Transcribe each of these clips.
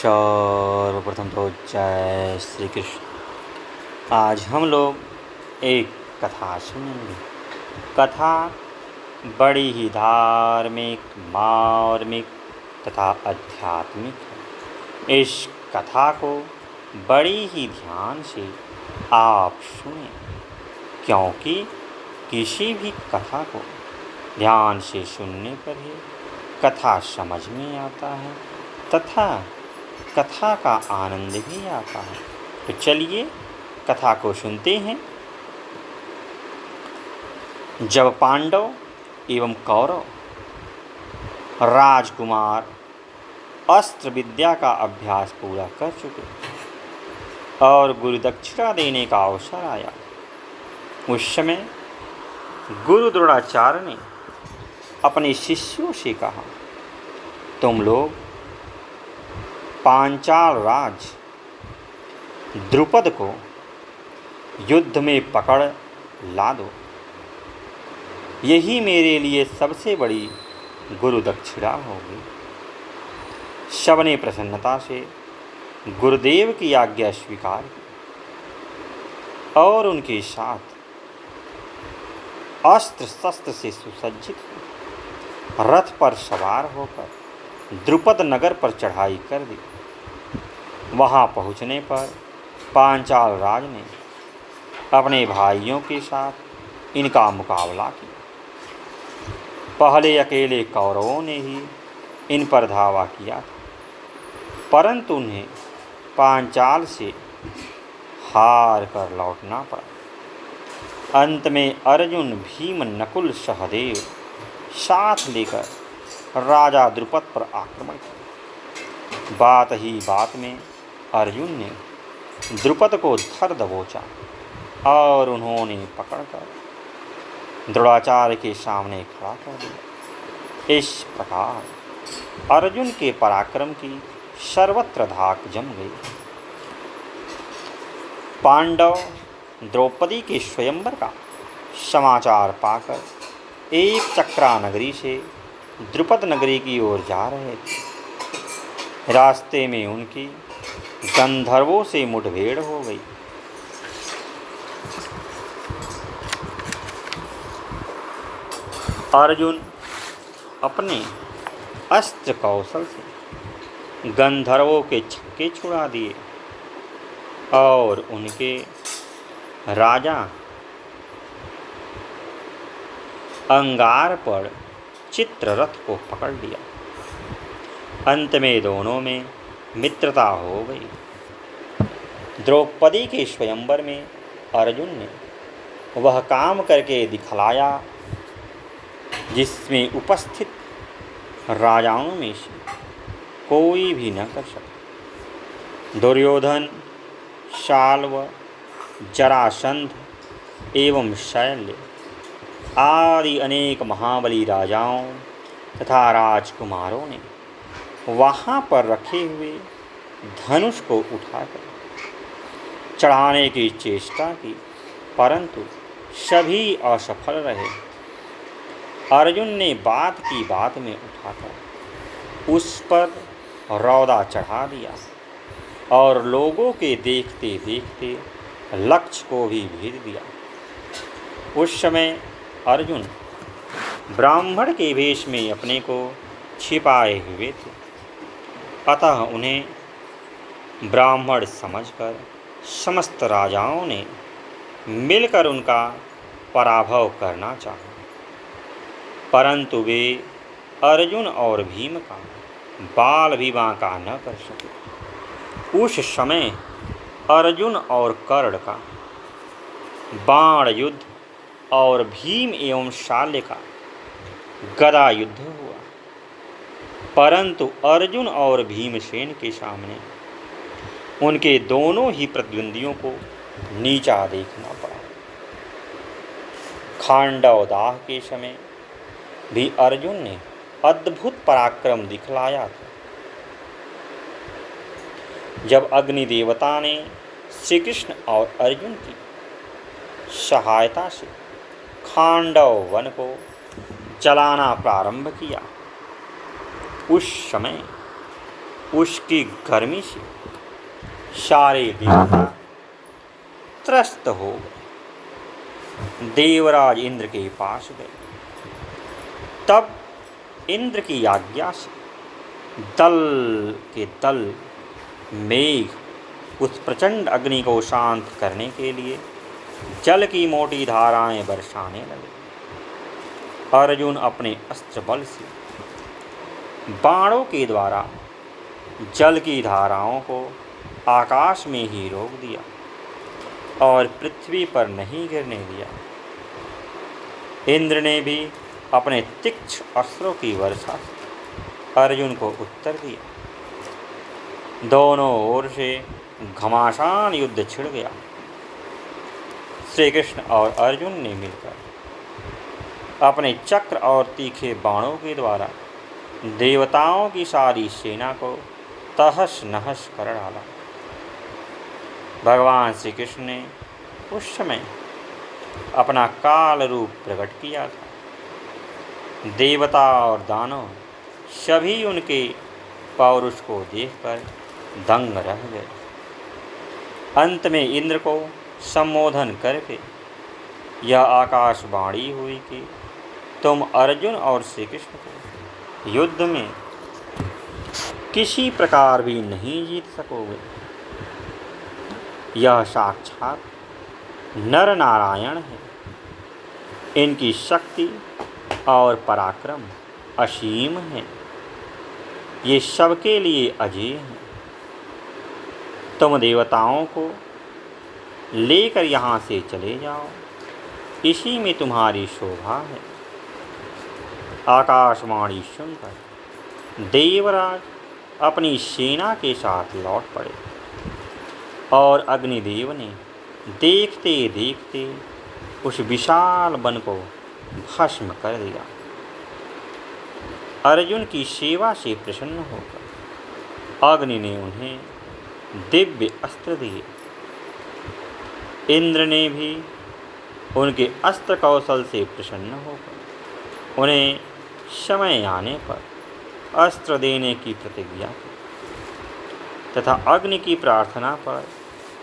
सर्वप्रथम तो जय श्री कृष्ण। आज हम लोग एक कथा सुनेंगे। कथा बड़ी ही धार्मिक, मार्मिक तथा आध्यात्मिक है। इस कथा को बड़ी ही ध्यान से आप सुनें, क्योंकि किसी भी कथा को ध्यान से सुनने पर ही कथा समझ में आता है तथा कथा का आनंद भी आता है। तो चलिए कथा को सुनते हैं। जब पांडव एवं कौरव राजकुमार अस्त्र विद्या का अभ्यास पूरा कर चुके और गुरु दक्षिणा देने का अवसर आया, उस समय गुरु द्रोणाचार्य ने अपने शिष्यों से कहा, तुम लोग पांचाल राज द्रुपद को युद्ध में पकड़ ला दो। यही मेरे लिए सबसे बड़ी गुरु दक्षिणा होगी। सबने प्रसन्नता से गुरुदेव की आज्ञा स्वीकार की और उनके साथ अस्त्र शस्त्र से सुसज्जित रथ पर सवार होकर द्रुपद नगर पर चढ़ाई कर दी। वहां पहुंचने पर पांचाल राज ने अपने भाइयों के साथ इनका मुकाबला किया। पहले अकेले कौरवों ने ही इन पर धावा किया था, परंतु उन्हें पांचाल से हार कर लौटना पड़ा। अंत में अर्जुन, भीम, नकुल, सहदेव साथ लेकर राजा द्रुपद पर आक्रमण किया। बात ही बात में अर्जुन ने द्रुपद को धर दबोचा और उन्होंने पकड़कर द्रोणाचार्य के सामने खड़ा कर दिया। इस प्रकार अर्जुन के पराक्रम की सर्वत्र धाक जम गई। पांडव द्रौपदी के स्वयंवर का समाचार पाकर एक चक्रा नगरी से द्रुपद नगरी की ओर जा रहे थे। रास्ते में उनकी गंधर्वों से मुठभेड़ हो गई। अर्जुन अपने अस्त्र कौशल से गंधर्वों के छक्के छुड़ा दिए और उनके राजा अंगार पर चित्ररथ को पकड़ लिया। अंत में दोनों में मित्रता हो गई। द्रौपदी के स्वयंवर में अर्जुन ने वह काम करके दिखलाया जिसमें उपस्थित राजाओं में से कोई भी न कर सका। दुर्योधन, शाल्व, जरासंध एवं शैल्य आदि अनेक महाबली राजाओं तथा राजकुमारों ने वहाँ पर रखे हुए धनुष को उठाकर चढ़ाने की चेष्टा की, परंतु सभी असफल रहे। अर्जुन ने बात की बात में उठाकर उस पर रौदा चढ़ा दिया और लोगों के देखते देखते लक्ष्य को भी भेद दिया। उस समय अर्जुन ब्राह्मण के वेश में अपने को छिपाए हुए थे, अतः उन्हें ब्राह्मण समझकर समस्त राजाओं ने मिलकर उनका पराभव करना चाहा, परंतु वे अर्जुन और भीम का बाल भी बांका न कर सके। उस समय अर्जुन और कर्ण का बाण युद्ध और भीम एवं शाल्य का गदा युद्ध हुआ, परंतु अर्जुन और भीमसेन के सामने उनके दोनों ही प्रतिद्वंदियों को नीचा देखना पड़ा। खांडव दाह के समय भी अर्जुन ने अद्भुत पराक्रम दिखलाया था। जब अग्नि देवता ने श्री कृष्ण और अर्जुन की सहायता से खांडव वन को जलाना प्रारंभ किया, उस समय उसकी गर्मी से सारे देवता त्रस्त हो गए। देवराज इंद्र के पास गए। तब इंद्र की आज्ञा से दल के दल मेघ उस प्रचंड अग्नि को शांत करने के लिए जल की मोटी धाराएं बरसाने लगे। अर्जुन अपने अस्त्र बल से बाणों के द्वारा जल की धाराओं को आकाश में ही रोक दिया और पृथ्वी पर नहीं गिरने दिया। इंद्र ने भी अपने तीक्ष्ण अस्त्रों की वर्षा से अर्जुन को उत्तर दिया। दोनों ओर से घमासान युद्ध छिड़ गया। श्री कृष्ण और अर्जुन ने मिलकर अपने चक्र और तीखे बाणों के द्वारा देवताओं की सारी सेना को तहस नहस कर डाला। भगवान श्री कृष्ण ने उस समय अपना काल रूप प्रकट किया था। देवता और दानव सभी उनके पौरुष को देखकर दंग रह गए। अंत में इंद्र को संबोधन करके यह आकाशवाणी हुई कि तुम अर्जुन और श्री कृष्ण को युद्ध में किसी प्रकार भी नहीं जीत सकोगे। यह साक्षात नर नारायण है। इनकी शक्ति और पराक्रम असीम है। ये सबके लिए अजेय हैं। तुम देवताओं को लेकर यहाँ से चले जाओ, इसी में तुम्हारी शोभा है। आकाशवाणी सुनकर देवराज अपनी सेना के साथ लौट पड़े और अग्निदेव ने देखते देखते उस विशाल वन को भस्म कर दिया। अर्जुन की सेवा से प्रसन्न होकर अग्नि ने उन्हें दिव्य अस्त्र दिए। इंद्र ने भी उनके अस्त्र कौशल से प्रसन्न होकर उन्हें समय आने पर अस्त्र देने की प्रतिज्ञा की तथा अग्नि की प्रार्थना पर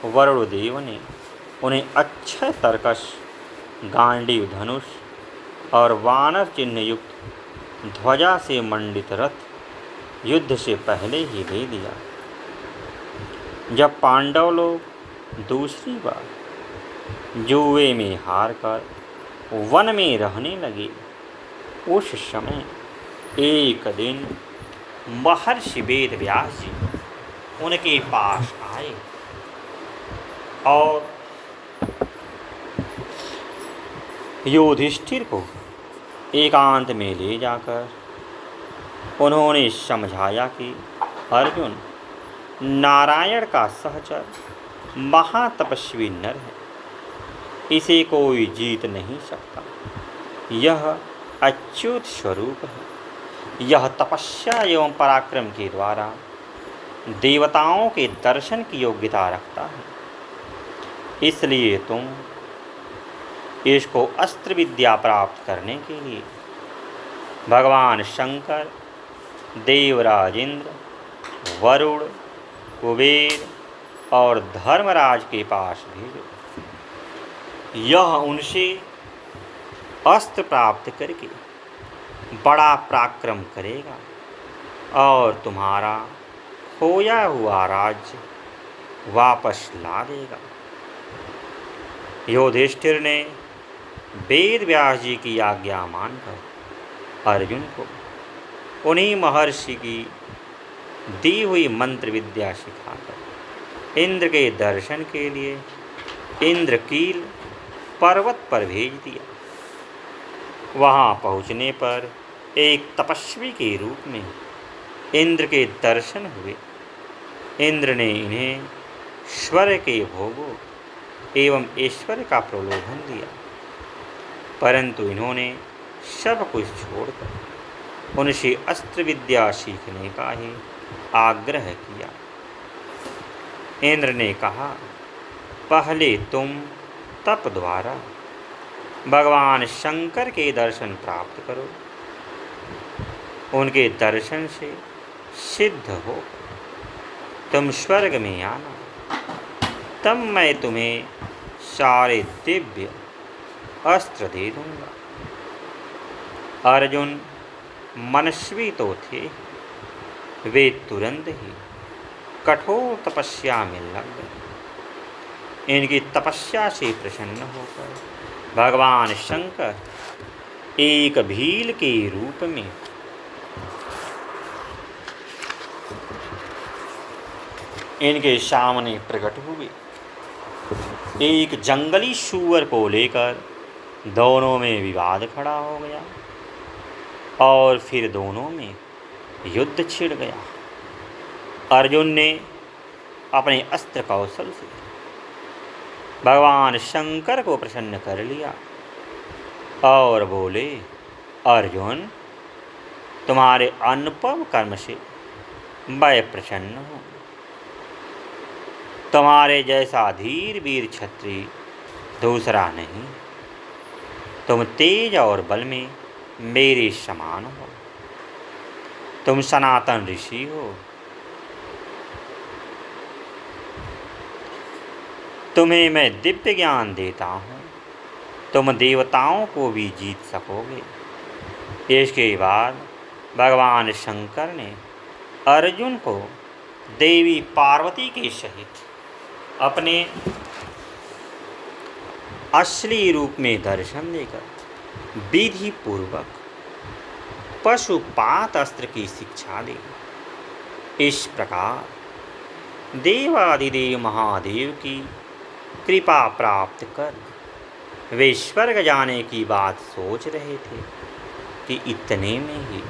वरुण देव ने उन्हें अक्षय तरकश, गांडीव धनुष और वानर चिन्ह युक्त ध्वजा से मंडित रथ युद्ध से पहले ही दे दिया। जब पांडव लोग दूसरी बार जुए में हार कर वन में रहने लगे, उस समय एक दिन महर्षि वेद व्यास जी उनके पास आए और युधिष्ठिर को एकांत में ले जाकर उन्होंने समझाया कि अर्जुन नारायण का सहचर महातपस्वी नर है, इसे कोई जीत नहीं सकता। यह अच्युत स्वरूप है। यह तपस्या एवं पराक्रम के द्वारा देवताओं के दर्शन की योग्यता रखता है। इसलिए तुम इसको अस्त्र विद्या प्राप्त करने के लिए भगवान शंकर, देवराज इंद्र, वरुण, कुबेर और धर्मराज के पास भेजो। यह उनसे अस्त्र प्राप्त करके बड़ा पराक्रम करेगा और तुम्हारा खोया हुआ राज्य वापस ला देगा। युधिष्ठिर ने वेद व्यास जी की आज्ञा मानकर अर्जुन को उन्हीं महर्षि की दी हुई मंत्र विद्या सिखाकर इंद्र के दर्शन के लिए इंद्रकील पर्वत पर भेज दिया। वहाँ पहुँचने पर एक तपस्वी के रूप में इंद्र के दर्शन हुए। इंद्र ने इन्हें स्वर्ग के भोगों एवं ऐश्वर्य का प्रलोभन दिया, परंतु इन्होंने सब कुछ छोड़कर उनसे अस्त्र विद्या सीखने का ही आग्रह किया। इंद्र ने कहा, पहले तुम तप द्वारा भगवान शंकर के दर्शन प्राप्त करो। उनके दर्शन से सिद्ध हो तुम स्वर्ग में आना, तब मैं तुम्हें सारे दिव्य अस्त्र दे दूंगा। अर्जुन मनस्वी तो थे, वे तुरंत ही कठोर तपस्या में लग गए। इनकी तपस्या से प्रसन्न होकर भगवान शंकर एक भील के रूप में इनके सामने प्रकट हुए। एक जंगली सूअर को लेकर दोनों में विवाद खड़ा हो गया और फिर दोनों में युद्ध छिड़ गया। अर्जुन ने अपने अस्त्र कौशल से भगवान शंकर को प्रसन्न कर लिया और बोले, अर्जुन, तुम्हारे अनुपम कर्म से मैं प्रसन्न हूँ। तुम्हारे जैसा धीर वीर क्षत्रिय दूसरा नहीं। तुम तेज और बल में मेरे समान हो। तुम सनातन ऋषि हो। तुम्हें मैं दिव्य ज्ञान देता हूँ। तुम देवताओं को भी जीत सकोगे। इसके बाद भगवान शंकर ने अर्जुन को देवी पार्वती के सहित अपने असली रूप में दर्शन देकर विधि पूर्वक पशुपात अस्त्र की शिक्षा दी। इस प्रकार देवादिदेव महादेव की कृपा प्राप्त कर वे स्वर्ग जाने की बात सोच रहे थे कि इतने में ही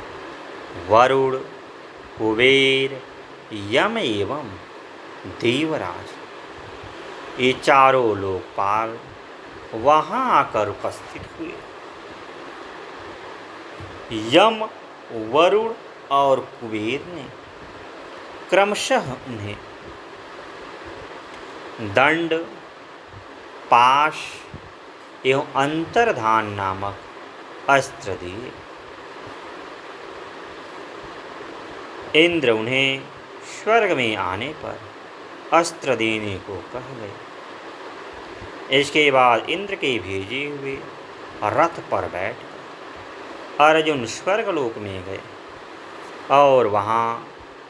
वरुण, कुबेर, यम एवं देवराज ये चारों लोकपाल वहाँ आकर उपस्थित हुए। यम, वरुण और कुबेर ने क्रमशः उन्हें दंड, पाश एवं अंतर्धान नामक अस्त्र दिए। इंद्र उन्हें स्वर्ग में आने पर अस्त्र देने को कह गए। इसके बाद इंद्र के भेजे हुए रथ पर बैठ अर्जुन स्वर्गलोक में गए और वहाँ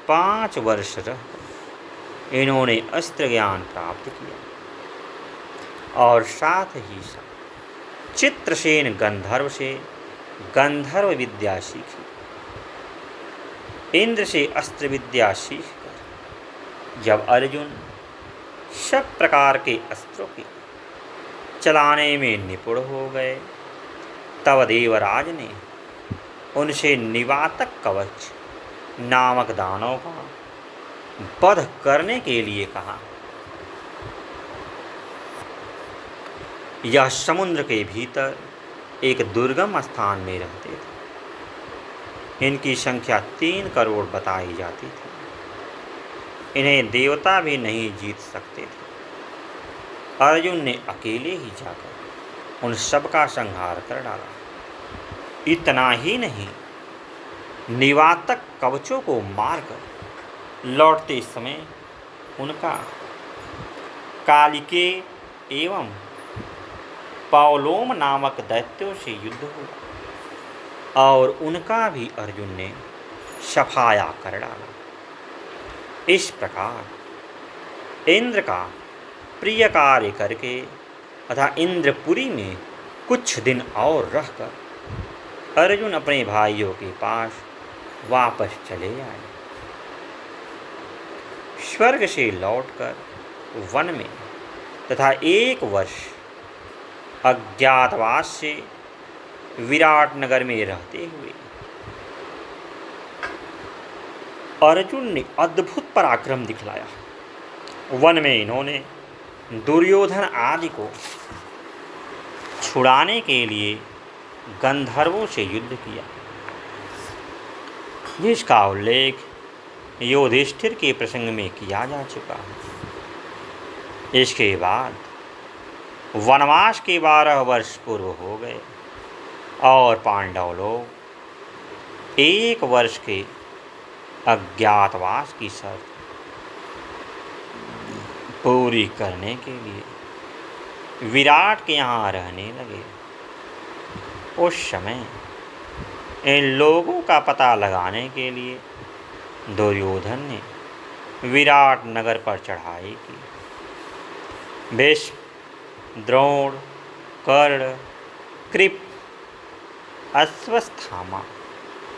5 वर्ष रहकर इन्होंने अस्त्र ज्ञान प्राप्त किया और साथ ही साथ चित्रसेन गंधर्व से गंधर्व विद्या सीखी। इंद्र से अस्त्र विद्या सीखकर जब अर्जुन सब प्रकार के अस्त्रों के चलाने में निपुण हो गए, तब देवराज ने उनसे निवातक कवच नामक दानव का वध करने के लिए कहा। यह समुद्र के भीतर एक दुर्गम स्थान में रहते थे। इनकी संख्या 3 करोड़ बताई जाती थी। इन्हें देवता भी नहीं जीत सकते थे। अर्जुन ने अकेले ही जाकर उन सब का संहार कर डाला। इतना ही नहीं, निवातक कवचों को मारकर लौटते समय उनका कालिके एवं पावलोम नामक दैत्यों से युद्ध हुआ और उनका भी अर्जुन ने सफाया कर डाला। इस प्रकार इंद्र का प्रिय कार्य करके तथा इंद्रपुरी में कुछ दिन और रहकर अर्जुन अपने भाइयों के पास वापस चले आए। स्वर्ग से लौटकर वन में तथा 1 वर्ष अज्ञातवास से विराट नगर में रहते हुए अर्जुन ने अद्भुत पराक्रम दिखलाया। वन में इन्होंने दुर्योधन आदि को छुड़ाने के लिए गंधर्वों से युद्ध किया, जिसका उल्लेख युधिष्ठिर के प्रसंग में किया जा चुका है। इसके बाद वनवास के 12 वर्ष पूर्व हो गए और पांडव लोग 1 वर्ष के अज्ञातवास की शर्त पूरी करने के लिए विराट के यहाँ रहने लगे। उस समय इन लोगों का पता लगाने के लिए दुर्योधन ने विराट नगर पर चढ़ाई की। भीष्म, द्रोण, कर्ण, कृप, अश्वत्थामा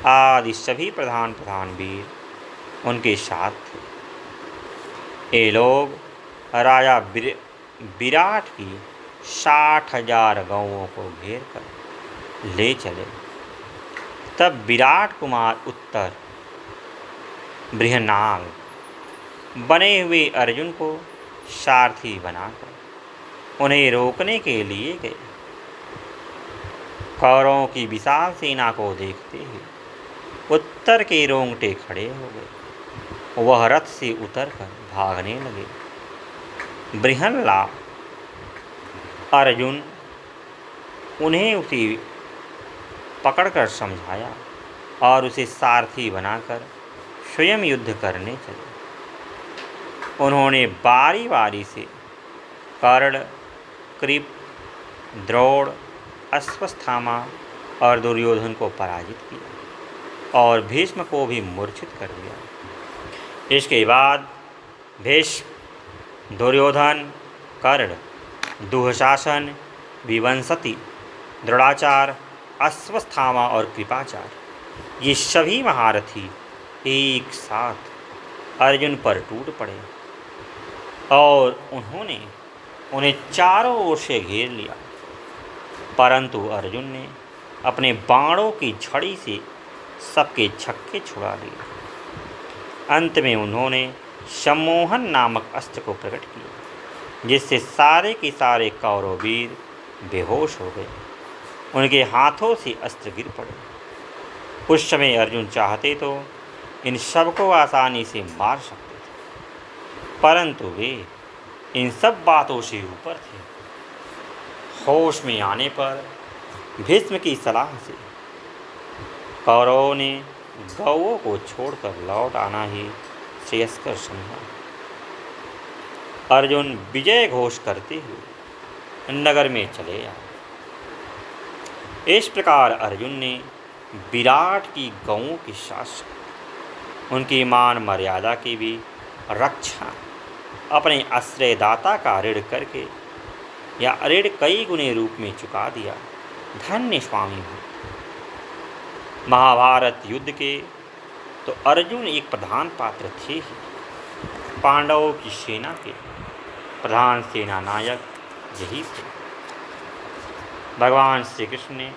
आदि सभी प्रधान वीर उनके साथ थे। ये लोग राजा विराट की 60,000 गौओं को घेर कर ले चले। तब विराट कुमार उत्तर बृहनाग बने हुए अर्जुन को सारथी बनाकर उन्हें रोकने के लिए गए। कौरवों की विशाल सेना को देखते ही उत्तर के रोंगटे खड़े हो गए। वह रथ से उतरकर भागने लगे। बृहनलाद अर्जुन उन्हें उसे पकड़कर समझाया और उसे सारथी बनाकर स्वयं युद्ध करने चले। उन्होंने बारी बारी से कर्ण, कृप, द्रोण, अश्वत्थामा और दुर्योधन को पराजित किया और भीष्म को भी मूर्छित कर दिया। इसके बाद भीष्म, दुर्योधन, कर्ण, दुःशासन, विवंसति, द्रोणाचार्य, अश्वत्थामा और कृपाचार्य ये सभी महारथी एक साथ अर्जुन पर टूट पड़े और उन्होंने उन्हें चारों ओर से घेर लिया। परंतु अर्जुन ने अपने बाणों की झड़ी से सबके छक्के छुड़ा दिए। अंत में उन्होंने सम्मोहन नामक अस्त्र को प्रकट किया, जिससे सारे के सारे कौरव वीर बेहोश हो गए। उनके हाथों से अस्त्र गिर पड़े। उस समय अर्जुन चाहते तो इन सबको आसानी से मार सकते थे, परंतु वे इन सब बातों से ऊपर थे। होश में आने पर भीष्म की सलाह से कौरवों ने गौओं को छोड़कर लौट आना ही श्रेयस्कर समझा। अर्जुन विजय घोष करते हुए नगर में चले आए। इस प्रकार अर्जुन ने विराट की गौओं की शासन, उनकी मान मर्यादा की भी रक्षा अपने आश्रयदाता का ऋण करके या ऋण कई गुने रूप में चुका दिया। धन्य स्वामी हो। महाभारत युद्ध के तो अर्जुन एक प्रधान पात्र थे ही। पांडवों की सेना के प्रधान सेना नायक यही थे। भगवान श्री कृष्ण ने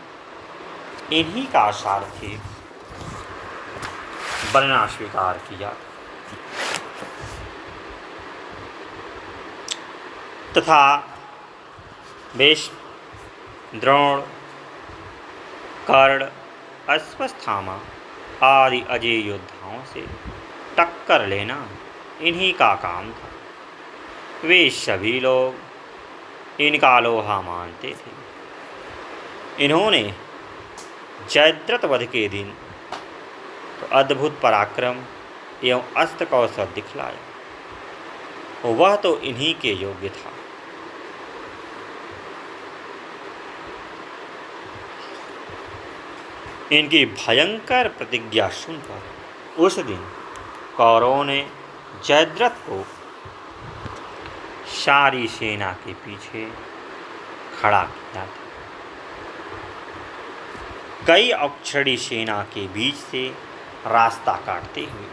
इन्हीं का सारथी बनना स्वीकार किया तथा भीष्म, द्रोण, कर्ण, अश्वत्थामा आदि अजय योद्धाओं से टक्कर लेना इन्हीं का काम था। वे सभी लोग इनका लोहा मानते थे। इन्होंने जयद्रथ वध के दिन तो अद्भुत पराक्रम एवं अस्त्र कौशल दिखलाया। वह तो इन्हीं के योग्य था। इनकी भयंकर प्रतिज्ञा सुनकर उस दिन कौरवों ने जयद्रथ को सारी सेना के पीछे खड़ा किया था। कई अक्षरी सेना के बीच से रास्ता काटते हुए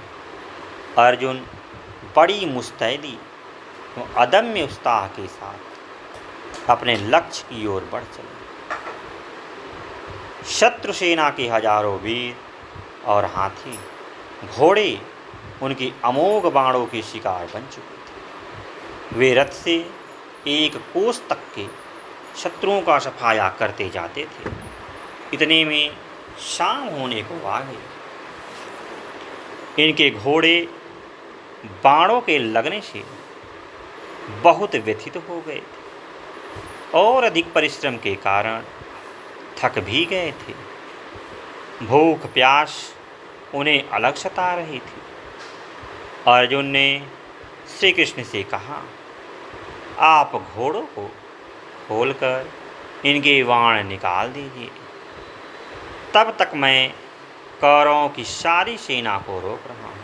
अर्जुन बड़ी मुस्तैदी और अदम्य उत्साह के साथ अपने लक्ष्य की ओर बढ़ चले। शत्रु सेना के हजारों वीर और हाथी घोड़े उनकी अमोघ बाणों के शिकार बन चुके थे। वे रथ से एक कोस तक के शत्रुओं का सफाया करते जाते थे। इतने में शाम होने को आ गई। इनके घोड़े बाणों के लगने से बहुत व्यथित हो गए थे और अधिक परिश्रम के कारण थक भी गए थे। भूख प्यास उन्हें अलग सता रही थी। अर्जुन ने श्री कृष्ण से कहा, आप घोड़ों को खोलकर इनके बाण निकाल दीजिए, तब तक मैं कौरवों की सारी सेना को रोक रहा हूँ।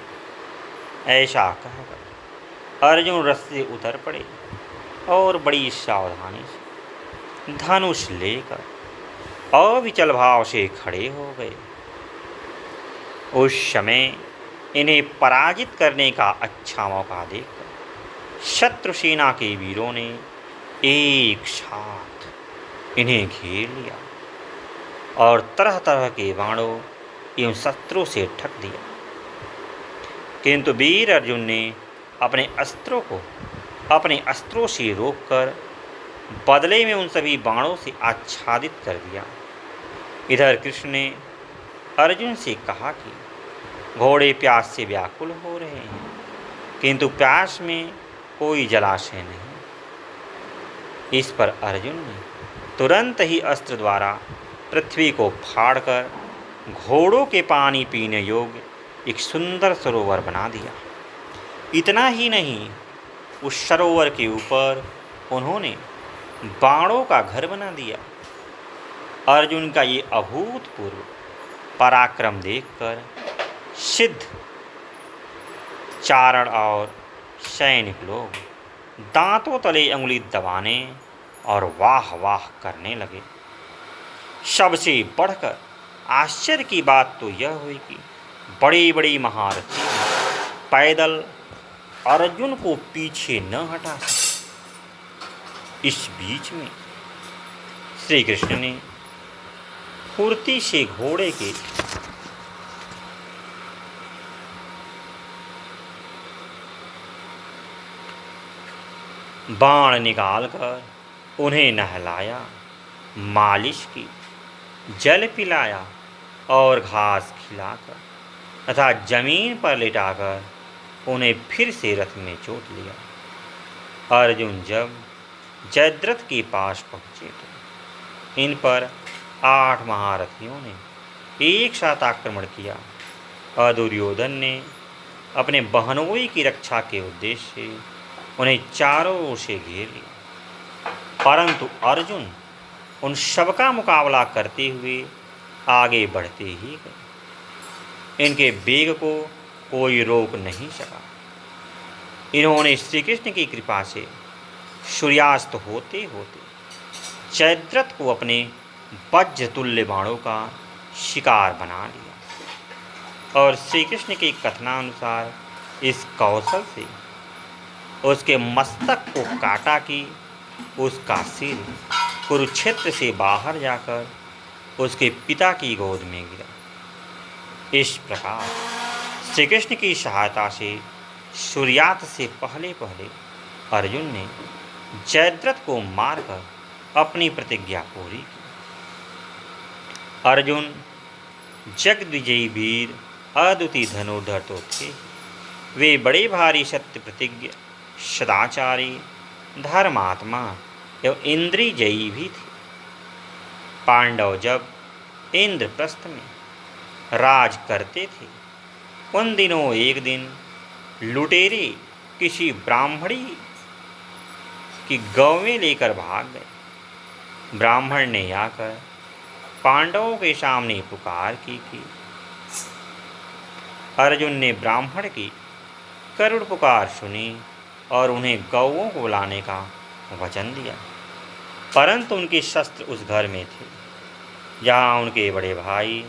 ऐसा कहकर अर्जुन रथ से उतर पड़े और बड़ी सावधानी से धनुष लेकर अविचल भाव से खड़े हो गए। उस समय इन्हें पराजित करने का अच्छा मौका देखकर शत्रु सेना के वीरों ने एक साथ इन्हें घेर लिया और तरह तरह के बाणों एवं शस्त्रों से ठग दिया। किंतु वीर अर्जुन ने अपने अस्त्रों से रोककर बदले में उन सभी बाणों से आच्छादित कर दिया। इधर कृष्ण ने अर्जुन से कहा कि घोड़े प्यास से व्याकुल हो रहे हैं, किंतु प्यास में कोई जलाशय नहीं। इस पर अर्जुन ने तुरंत ही अस्त्र द्वारा पृथ्वी को फाड़कर घोड़ों के पानी पीने योग्य एक सुंदर सरोवर बना दिया। इतना ही नहीं, उस सरोवर के ऊपर उन्होंने बाणों का घर बना दिया। अर्जुन का ये अभूतपूर्व पराक्रम देखकर सिद्ध चारण और सैनिक लोग दांतों तले अंगुली दबाने और वाह वाह करने लगे। सबसे बढ़कर आश्चर्य की बात तो यह हुई कि बड़ी बड़ी महारथी पैदल अर्जुन को पीछे न हटा सके। इस बीच में श्री कृष्ण ने फुर्ती से घोड़े के बाण निकालकर उन्हें नहलाया, मालिश की, जल पिलाया और घास खिलाकर तथा जमीन पर लिटाकर उन्हें फिर से रथ में जोत लिया। अर्जुन जब जयद्रथ के पास पहुँचे तो इन पर 8 महारथियों ने एक साथ आक्रमण किया और दुर्योधन ने अपने बहनोई की रक्षा के उद्देश्य से उन्हें चारों ओर से घेर लिया, परंतु अर्जुन उन सबका मुकाबला करते हुए आगे बढ़ते ही गए। इनके वेग को कोई रोक नहीं सका। इन्होंने श्री कृष्ण की कृपा से सूर्यास्त होते होते जयद्रथ को अपने वज्र तुल्य बाणों का शिकार बना लिया और श्री कृष्ण के कथनानुसार इस कौशल से उसके मस्तक को काटा कि उसका सिर कुरुक्षेत्र से बाहर जाकर उसके पिता की गोद में गिरा। इस प्रकार श्री कृष्ण की सहायता से सूर्यास्त से पहले पहले अर्जुन ने जयद्रथ को मारकर अपनी प्रतिज्ञा पूरी की। अर्जुन जगद्विजयी वीर अद्वितीय धनुर्धर तो थे, वे बड़े भारी सत्य प्रतिज्ञ, सदाचारी, धर्मात्मा एवं इंद्रियजयी भी थे। पांडव जब इंद्रप्रस्थ में राज करते थे, उन दिनों एक दिन लुटेरे किसी ब्राह्मणी की गौवें लेकर भाग गए। ब्राह्मण ने आकर पांडवों के सामने पुकार की थी। अर्जुन ने ब्राह्मण की करुण पुकार सुनी और उन्हें गौओं को बुलाने का वचन दिया, परंतु उनके शस्त्र उस घर में थे जहाँ उनके बड़े भाई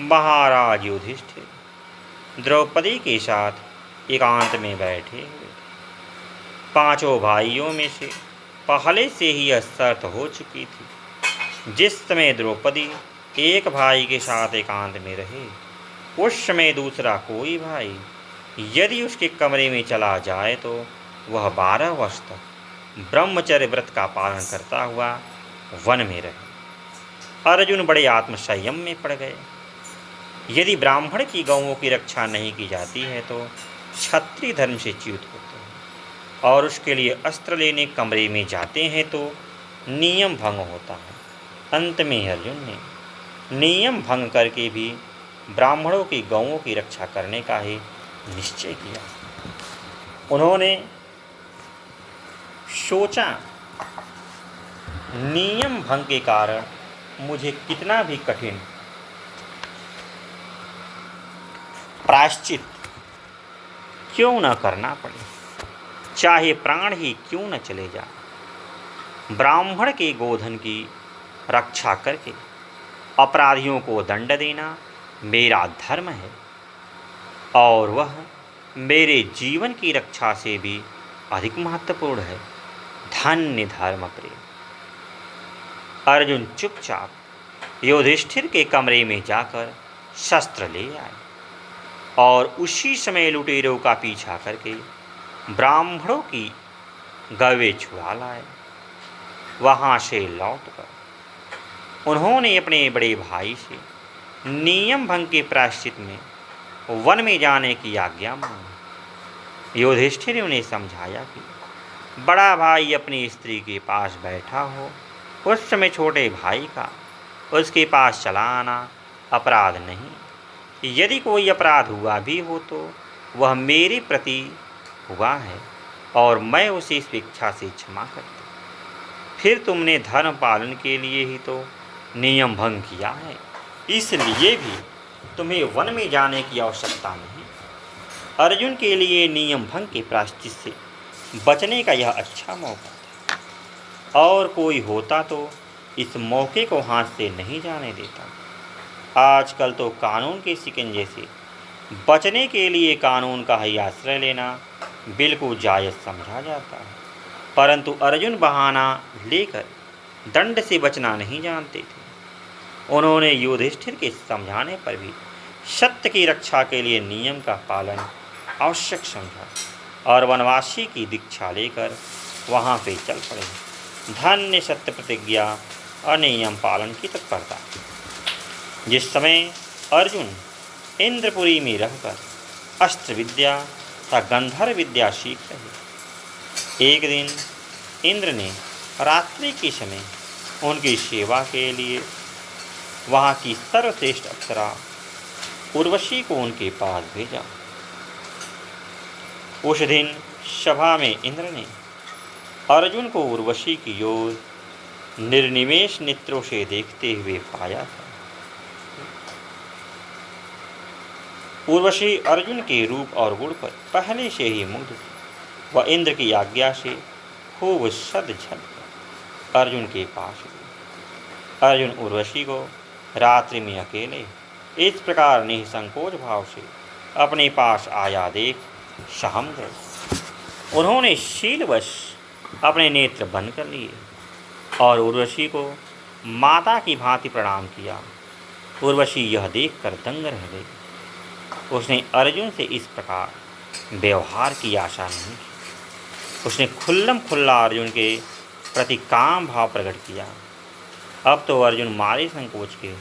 महाराज युधिष्ठिर द्रौपदी के साथ एकांत में बैठे हुए। 5 भाइयों में से पहले से ही यह शर्त हो चुकी थी, जिस समय द्रौपदी एक भाई के साथ एकांत में रहे, उस समय दूसरा कोई भाई यदि उसके कमरे में चला जाए तो वह 12 वर्ष तक ब्रह्मचर्य व्रत का पालन करता हुआ वन में रहे। अर्जुन बड़े आत्मसंयम में पड़ गए। यदि ब्राह्मण की गौओं की रक्षा नहीं की जाती है तो क्षत्रिय धर्म से च्युत होते हैं और उसके लिए अस्त्र लेने कमरे में जाते हैं तो नियम भंग होता है। अंत में अर्जुन ने नियम भंग करके भी ब्राह्मणों की गौओं की रक्षा करने का ही निश्चय किया। उन्होंने सोचा नियम भंग के कारण मुझे कितना भी कठिन प्रायश्चित क्यों न करना पड़े, चाहे प्राण ही क्यों न चले जाए। ब्राह्मण के गोधन की रक्षा करके अपराधियों को दंड देना मेरा धर्म है, और वह मेरे जीवन की रक्षा से भी अधिक महत्वपूर्ण है। धन्य धर्म प्रेम। अर्जुन चुपचाप युधिष्ठिर के कमरे में जाकर शस्त्र ले आए और उसी समय लुटेरों का पीछा करके ब्राह्मणों की गवे छुड़ा लाए। वहाँ से लौटकर उन्होंने अपने बड़े भाई से नियम भंग के प्रायश्चित में वन में जाने की आज्ञा मांगी। युधिष्ठिर ने उन्हें समझाया कि बड़ा भाई अपनी स्त्री के पास बैठा हो, उस समय छोटे भाई का उसके पास चला आना अपराध नहीं। यदि कोई अपराध हुआ भी हो तो वह मेरे प्रति हुआ है और मैं उसे स्वेच्छा से क्षमा करता। फिर तुमने धर्म पालन के लिए ही तो नियम भंग किया है, इसलिए भी तुम्हें वन में जाने की आवश्यकता नहीं। अर्जुन के लिए नियम भंग के प्रायश्चित से बचने का यह अच्छा मौका था, और कोई होता तो इस मौके को हाथ से नहीं जाने देता। आजकल तो कानून के शिकंजे से बचने के लिए कानून का ही आश्रय लेना बिल्कुल जायज़ समझा जाता है, परंतु अर्जुन बहाना लेकर दंड से बचना नहीं जानते थे। उन्होंने युधिष्ठिर के समझाने पर भी सत्य की रक्षा के लिए नियम का पालन आवश्यक समझा और वनवासी की दीक्षा लेकर वहाँ पे चल पड़े। धन्य सत्य प्रतिज्ञा और नियम पालन की तत्परता। जिस समय अर्जुन इंद्रपुरी में रहकर अस्त्र विद्या तथा गंधर्व विद्या सीख रहे, एक दिन इंद्र ने रात्रि के समय उनकी सेवा के लिए वहाँ की सर्वश्रेष्ठ अप्सरा उर्वशी को उनके पास भेजा। उस दिन सभा में इंद्र ने अर्जुन को उर्वशी की ओर निर्निमेष नेत्रों से देखते हुए पाया था। उर्वशी अर्जुन के रूप और गुण पर पहले से ही मुग्ध थी। वह इंद्र की आज्ञा से खूब सद झल अर्जुन के पास गई। अर्जुन उर्वशी को रात्रि में अकेले इस प्रकार निसंकोच भाव से अपने पास आया देख सहम गए। उन्होंने शीलवश अपने नेत्र बंद कर लिए और उर्वशी को माता की भांति प्रणाम किया। उर्वशी यह देखकर दंग रह गई। उसने अर्जुन से इस प्रकार व्यवहार की आशा नहीं की। उसने खुल्लम खुल्ला अर्जुन के प्रति काम भाव प्रकट किया। अब तो अर्जुन मारे संकोच के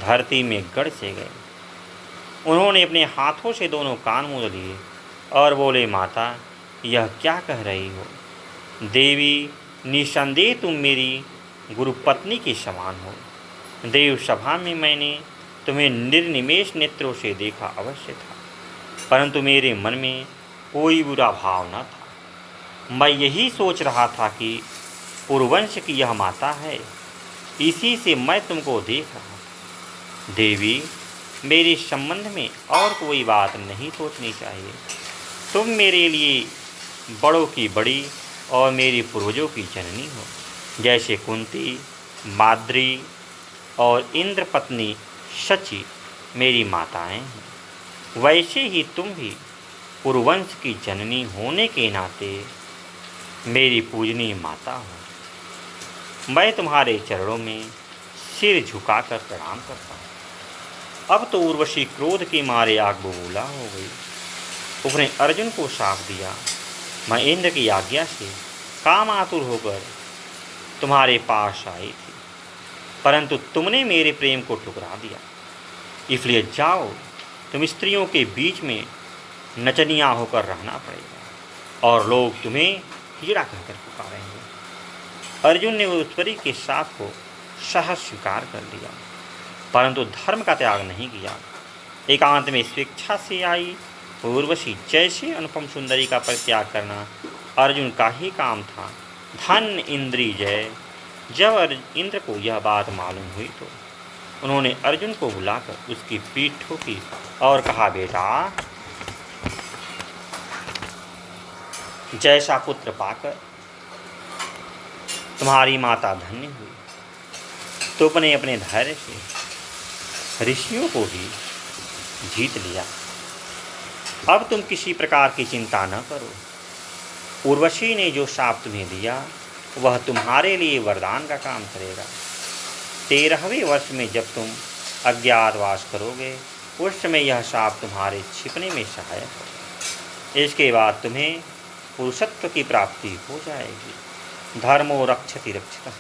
धरती में गड़ से गए। उन्होंने अपने हाथों से दोनों कान मूंद लिए और बोले, माता यह क्या कह रही हो? देवी, निसंदेह तुम मेरी गुरुपत्नी के समान हो। देव सभा में मैंने तुम्हें निर्निमेष नेत्रों से देखा अवश्य था, परंतु मेरे मन में कोई बुरा भाव न था। मैं यही सोच रहा था कि पुरुवंश की यह माता है, इसी से मैं तुमको देख रहा था। देवी, मेरे संबंध में और कोई बात नहीं सोचनी चाहिए। तुम मेरे लिए बड़ों की बड़ी और मेरी पूर्वजों की जननी हो। जैसे कुंती, माद्री और इंद्र पत्नी शची मेरी माताएं हैं, वैसे ही तुम भी पुरुवंश की जननी होने के नाते मेरी पूजनीय माता हो। मैं तुम्हारे चरणों में सिर झुकाकर प्रणाम करता हूँ। अब तो उर्वशी क्रोध के मारे आग बबूला हो गई। उसने अर्जुन को शाप दिया, मैं इंद्र की आज्ञा से काम आतुर होकर तुम्हारे पास आई थी, परंतु तुमने मेरे प्रेम को ठुकरा दिया। इसलिए जाओ, तुम स्त्रियों के बीच में नचनिया होकर रहना पड़ेगा और लोग तुम्हें हीरा कहकर पुकारेंगे। अर्जुन ने उत्तरी के शाप को सहज स्वीकार कर लिया, परंतु धर्म का त्याग नहीं किया। एकांत में स्वेच्छा से आई उर्वशी जैसे अनुपम सुंदरी का परित्याग करना अर्जुन का ही काम था। धन इंद्री जय। जब इंद्र को यह बात मालूम हुई तो उन्होंने अर्जुन को बुलाकर उसकी पीठ ठोकी और कहा, बेटा, जैसा पुत्र पाकर तुम्हारी माता धन्य हुई, तो अपने धैर्य से ऋषियों को भी जीत लिया। अब तुम किसी प्रकार की चिंता न करो। उर्वशी ने जो शाप तुम्हें दिया वह तुम्हारे लिए वरदान का काम करेगा। 13वें वर्ष में जब तुम अज्ञातवास करोगे उस समय यह शाप तुम्हारे छिपने में सहायक होगा। इसके बाद तुम्हें पुरुषत्व की प्राप्ति हो जाएगी। धर्मो रक्षति रक्षितः।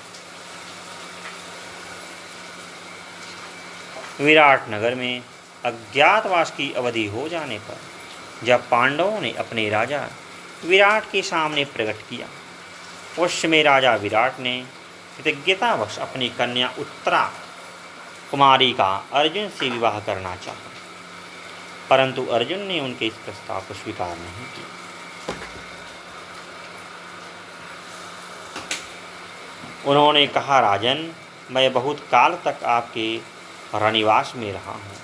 विराट नगर में अज्ञातवास की अवधि हो जाने पर जब पांडवों ने अपने राजा विराट के सामने प्रकट किया, उस समय राजा विराट ने कृतज्ञतावश अपनी कन्या उत्तरा कुमारी का अर्जुन से विवाह करना चाहा, परंतु अर्जुन ने उनके इस प्रस्ताव को स्वीकार नहीं किया। उन्होंने कहा, राजन, मैं बहुत काल तक आपके रनिवास में रहा हूँ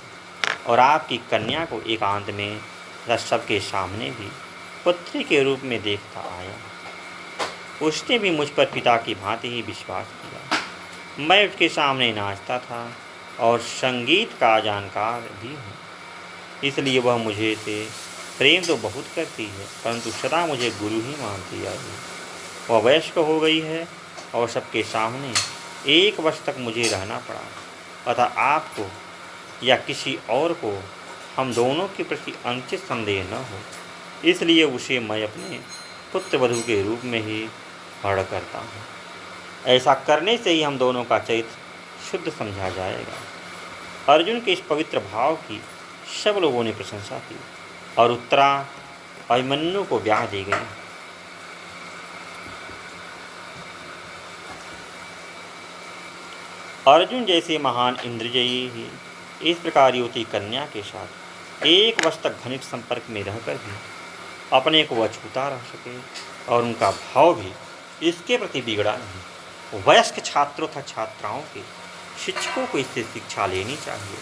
और आपकी कन्या को एकांत में सबके सामने भी पुत्री के रूप में देखता आया। उसने भी मुझ पर पिता की भांति ही विश्वास किया। मैं उसके सामने नाचता था और संगीत का जानकार भी हूँ, इसलिए वह मुझे से प्रेम तो बहुत करती है, परंतु सदा मुझे गुरु ही मानती आई। वह वयस्क हो गई है और सबके सामने 1 वर्ष तक मुझे रहना पड़ा। अतः आपको या किसी और को हम दोनों के प्रति अनुचित संदेह न हो, इसलिए उसे मैं अपने पुत्र वधू के रूप में ही हरण करता हूँ। ऐसा करने से ही हम दोनों का चरित्र शुद्ध समझा जाएगा। अर्जुन के इस पवित्र भाव की सब लोगों ने प्रशंसा की और उत्तरा अभिमन्यु को ब्याह दी गई। अर्जुन जैसे महान इंद्रजयी ही इस प्रकार युवती कन्या के साथ 1 वर्ष तक घनिष्ठ संपर्क में रहकर भी अपने को अछूता रह सके और उनका भाव भी इसके प्रति बिगड़ा नहीं। वयस्क छात्रों तथा छात्राओं के शिक्षकों को इससे शिक्षा लेनी चाहिए।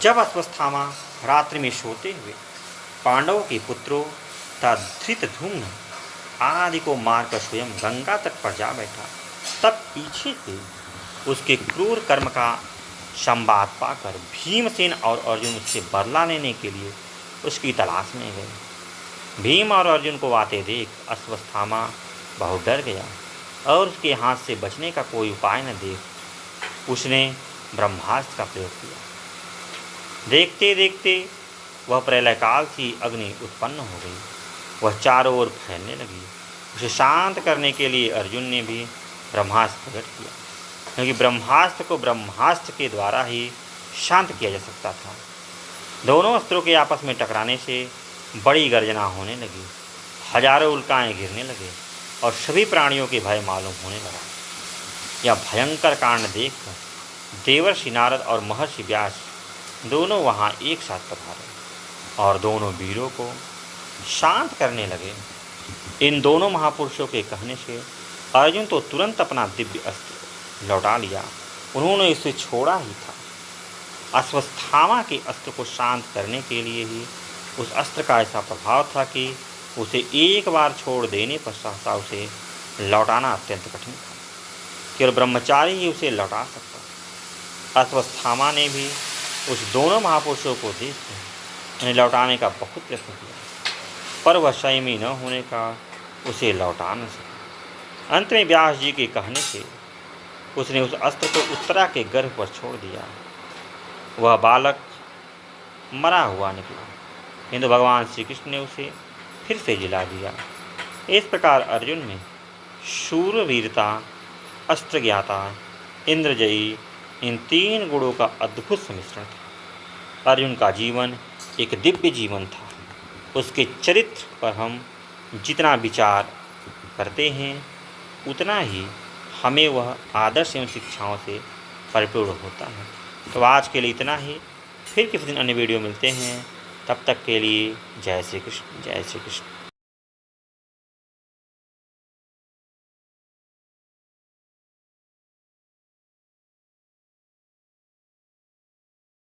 जब अश्वत्थामा रात्रि में सोते हुए पांडवों के पुत्रों तथा धृतधुम्न आदि को मारकर स्वयं गंगा तट पर जा बैठा, तब पीछे से उसके क्रूर कर्म का संवाद पाकर भीमसेन और अर्जुन उससे बदला लेने के लिए उसकी तलाश में गए। भीम और अर्जुन को आते देख अश्वत्थामा बहुत डर गया और उसके हाथ से बचने का कोई उपाय न देख उसने ब्रह्मास्त्र का प्रयोग किया। देखते देखते वह प्रलयकाल सी अग्नि उत्पन्न हो गई। वह चारों ओर फैलने लगी। उसे शांत करने के लिए अर्जुन ने भी ब्रह्मास्त्र प्रकट किया, क्योंकि ब्रह्मास्त्र को ब्रह्मास्त्र के द्वारा ही शांत किया जा सकता था। दोनों अस्त्रों के आपस में टकराने से बड़ी गर्जना होने लगी। हजारों उल्काएं गिरने लगे और सभी प्राणियों के भय मालूम होने लगा। यह भयंकर कांड देखकर देवर्षि नारद और महर्षि व्यास दोनों वहाँ एक साथ पधारे और दोनों वीरों को शांत करने लगे। इन दोनों महापुरुषों के कहने से अर्जुन तो तुरंत अपना दिव्य अस्त्र लौटा लिया। उन्होंने इसे छोड़ा ही था। अश्वत्थामा के अस्त्र को शांत करने के लिए ही उस अस्त्र का ऐसा प्रभाव था कि उसे एक बार छोड़ देने पर सहसा उसे लौटाना अत्यंत कठिन था। केवल ब्रह्मचारी ही उसे लौटा सकता। अश्वत्थामा ने भी उस दोनों महापुरुषों को देखकर उन्हें लौटाने का बहुत प्रयत्न किया, पर वह संयमी न होने का उसे लौटा न सका। अंत में व्यास जी के कहने से उसने उस अस्त्र को उत्तरा के गर्भ पर छोड़ दिया। वह बालक मरा हुआ निकला, किंतु भगवान श्री कृष्ण ने उसे फिर से जिला दिया। इस प्रकार अर्जुन में शूरवीरता, अस्त्रज्ञाता, इंद्रजयी इन 3 गुणों का अद्भुत सम्मिश्रण था। अर्जुन का जीवन एक दिव्य जीवन था। उसके चरित्र पर हम जितना विचार करते हैं उतना ही हमें वह आदर्श एवं शिक्षाओं से परिपूर्ण होता है। तो आज के लिए इतना ही। फिर किसी दिन अन्य वीडियो मिलते हैं। तब तक के लिए जय श्री कृष्ण, जय श्री कृष्ण।